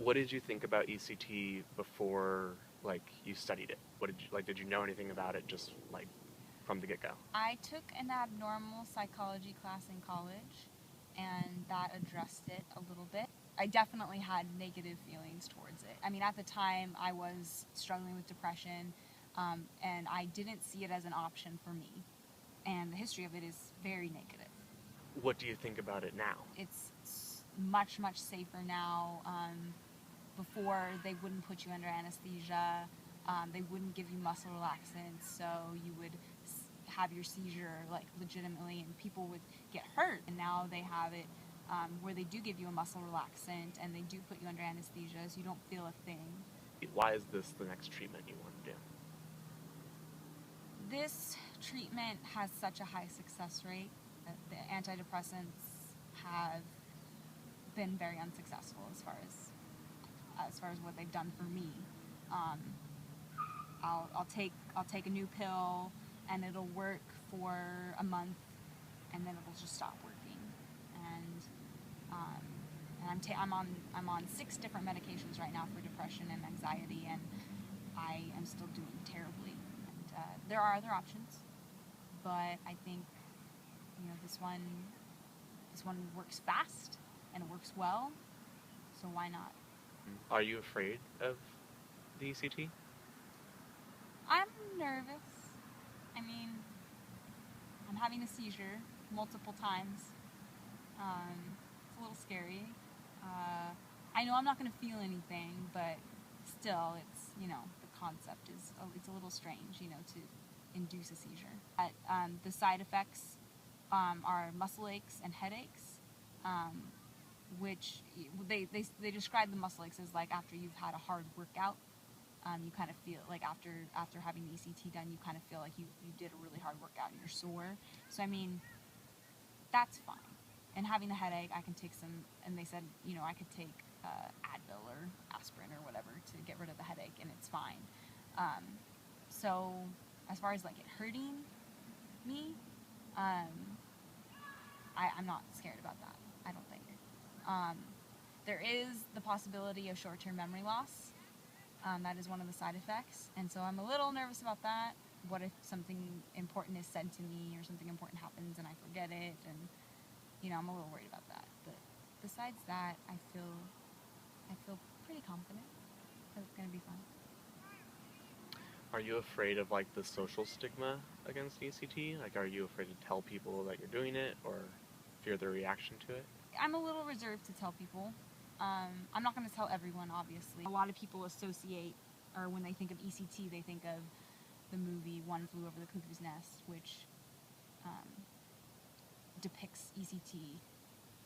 What did you think about ECT before, like, you studied it? What did you, like, did you know anything about it just, like, from the get-go? I took an abnormal psychology class in college, and that addressed it a little bit. I definitely had negative feelings towards it. I mean, at the time, I was struggling with depression, and I didn't see it as an option for me. And the history of it is very negative. What do you think about it now? It's much, much safer now. Before, they wouldn't put you under anesthesia. They wouldn't give you muscle relaxants, so you would have your seizure like legitimately, and people would get hurt. And now they have it where they do give you a muscle relaxant and they do put you under anesthesia, so you don't feel a thing. Why is this the next treatment you want to do? This treatment has such a high success rate that the antidepressants have been very unsuccessful as far as what they've done for me. I'll take a new pill and it'll work for a month, and then it'll just stop working. And I'm on 6 different medications right now for depression and anxiety, and I am still doing terribly. And there are other options, but I think this one works fast and it works well, so why not? Are you afraid of the ECT? I'm nervous. I mean, I'm having a seizure multiple times. It's a little scary. I know I'm not going to feel anything, but still, it's, the concept is, it's a little strange, to induce a seizure. The side effects are muscle aches and headaches, which they describe the muscle aches as like after you've had a hard workout. You kind of feel like after having the ECT done, you kind of feel like you did a really hard workout and you're sore. So I mean, that's fine. And having the headache, I can take some, and they said, I could take Advil or aspirin or whatever to get rid of the headache, and it's fine. So as far as like it hurting me, I'm not scared about that, I don't think. There is the possibility of short-term memory loss. That is one of the side effects, and so I'm a little nervous about that. What if something important is said to me or something important happens and I forget it, and I'm a little worried about that. But besides that, I feel pretty confident that it's going to be fun. Are you afraid of, like, the social stigma against ECT? Like, are you afraid to tell people that you're doing it, or fear their reaction to it? I'm a little reserved to tell people. I'm not going to tell everyone, obviously. A lot of people associate, or when they think of ECT, they think of the movie One Flew Over the Cuckoo's Nest, which depicts ECT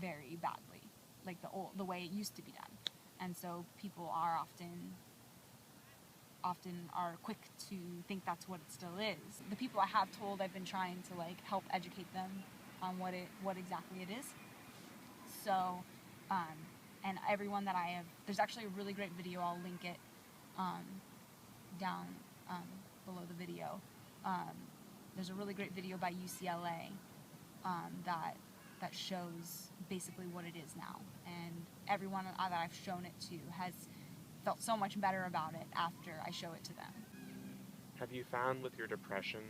very badly, like the way it used to be done. And so people are often are quick to think that's what it still is. The people I have told, I've been trying to like help educate them on what exactly it is. So, and everyone that I have, there's actually a really great video, I'll link it down below the video. There's a really great video by UCLA that shows basically what it is now, and everyone that I've shown it to has felt so much better about it after I show it to them. Have you found with your depression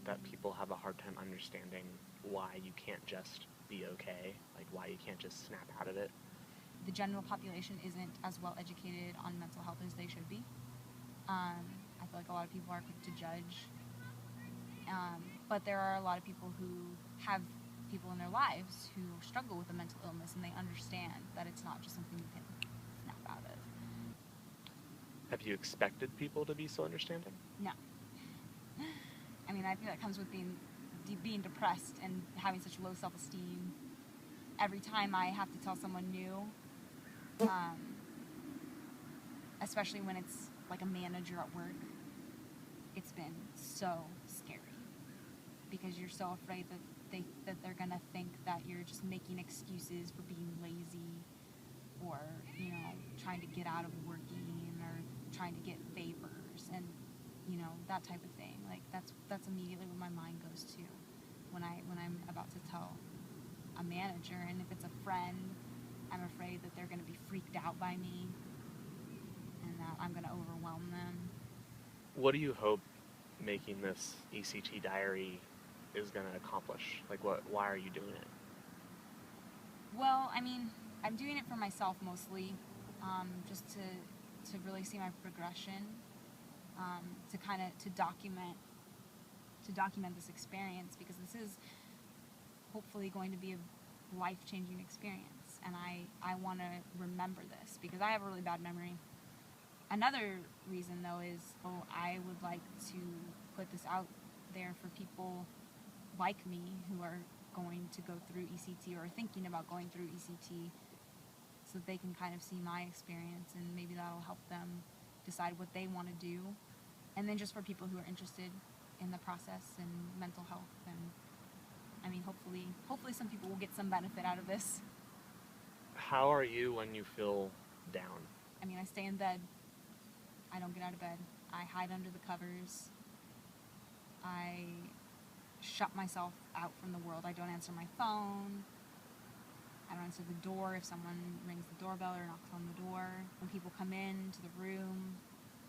that people have a hard time understanding why you can't just be okay? Like, why you can't just snap out of it? The general population isn't as well educated on mental health as they should be. I feel like a lot of people are quick to judge. But there are a lot of people who have people in their lives who struggle with a mental illness, and they understand that it's not just something you can snap out of. Have you expected people to be so understanding? No. I mean, I think that comes with being depressed and having such low self-esteem. Every time I have to tell someone new, especially when it's like a manager at work, it's been so scary because you're so afraid that they're gonna think that you're just making excuses for being lazy, or trying to get out of working, or trying to get favors, and that type of thing. Like that's immediately where my mind goes to when I'm about to tell a manager. And if it's a friend, I'm afraid that they're going to be freaked out by by me and that I'm going to overwhelm them. What do you hope making this ECT diary is going to accomplish? Like, why are you doing it? Well, I mean, I'm doing it for myself mostly, just to really see my progression, to document this experience, because this is hopefully going to be a life-changing experience, and I want to remember this because I have a really bad memory. Another reason, though, is I would like to put this out there for people like me who are going to go through ECT or thinking about going through ECT, so that they can kind of see my experience, and maybe that'll help them decide what they want to do. And then just for people who are interested in the process and mental health, and I mean, hopefully some people will get some benefit out of this. How are you when you feel down? I mean, I stay in bed. I don't get out of bed. I hide under the covers. I shut myself out from the world. I don't answer my phone. I don't answer the door if someone rings the doorbell or knocks on the door. When people come into the room,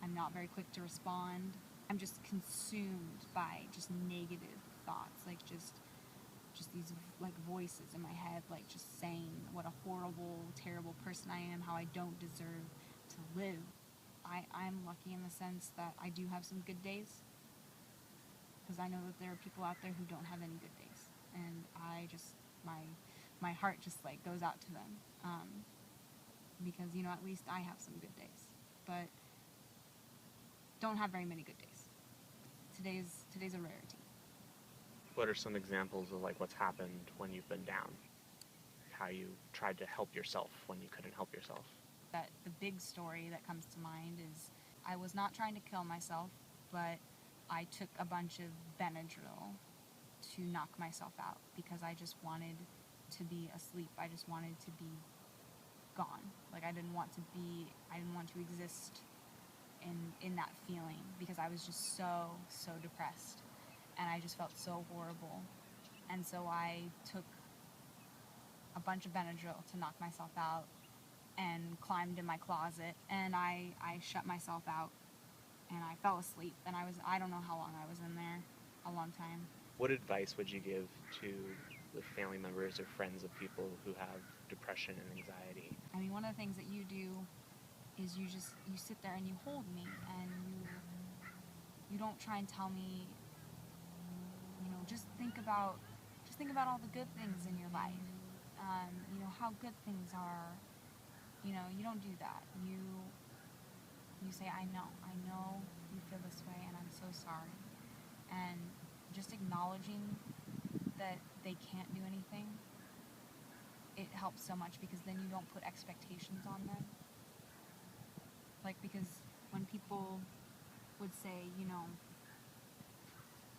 I'm not very quick to respond. I'm just consumed by just negative thoughts, like just these like voices in my head, like just saying what a horrible, terrible person I am, how I don't deserve to live. I'm lucky in the sense that I do have some good days, because I know that there are people out there who don't have any good days, and I just, my heart just like goes out to them, because, you know, at least I have some good days, but don't have very many good days. Today's a rarity. What are some examples of like what's happened when you've been down? How you tried to help yourself when you couldn't help yourself? That the big story that comes to mind is I was not trying to kill myself, but I took a bunch of Benadryl to knock myself out because I just wanted to be asleep. I just wanted to be gone. Like I didn't want to exist in that feeling, because I was just so depressed and I just felt so horrible. And so I took a bunch of Benadryl to knock myself out and climbed in my closet, and I shut myself out and I fell asleep, and I don't know how long I was in there, a long time. What advice would you give to the family members or friends of people who have depression and anxiety? I mean, one of the things that you do is you sit there and you hold me, and you don't try and tell me, you know, just think about all the good things in your life, you know, how good things are. You know, you don't do that. You say, I know you feel this way, and I'm so sorry. And just acknowledging that they can't do anything, it helps so much, because then you don't put expectations on them. Like, because when people would say, you know,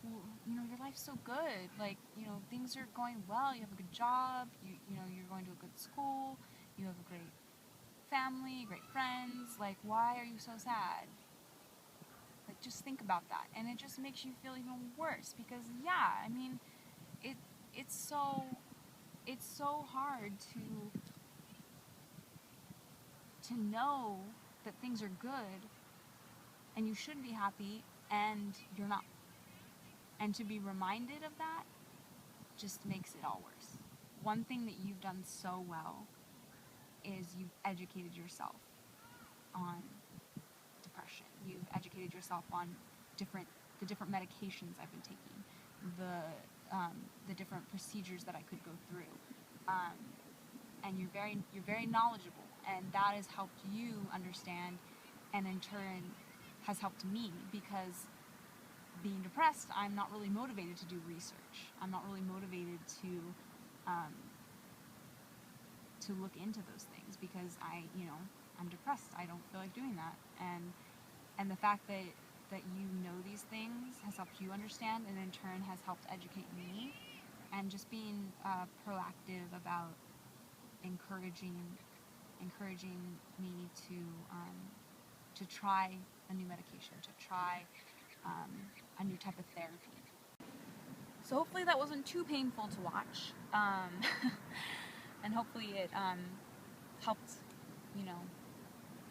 well, you know, your life's so good, like, you know, things are going well, you have a good job, you know, you're going to a good school, you have a great family, great friends, like, why are you so sad? Like, just think about that, and it just makes you feel even worse, because, yeah, I mean, it's so hard to know that things are good, and you should be happy, and you're not. And to be reminded of that just makes it all worse. One thing that you've done so well is you've educated yourself on depression. You've educated yourself on the different medications I've been taking, the different procedures that I could go through, and you're very knowledgeable, and that has helped you understand, and in turn has helped me, because being depressed, I'm not really motivated to do research. I'm not really motivated to look into those things, because I'm depressed. I don't feel like doing that. And the fact that you know these things has helped you understand, and in turn has helped educate me. And just being proactive about encouraging me to try a new medication, to try a new type of therapy. So hopefully that wasn't too painful to watch, and hopefully it helped, you know,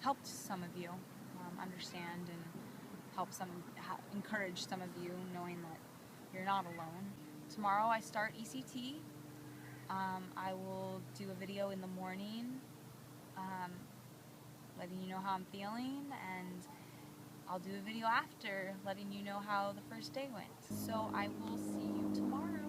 helped some of you understand and help encourage some of you, knowing that you're not alone. Tomorrow I start ECT. I will do a video in the morning letting you know how I'm feeling, and I'll do a video after letting you know how the first day went. So I will see you tomorrow.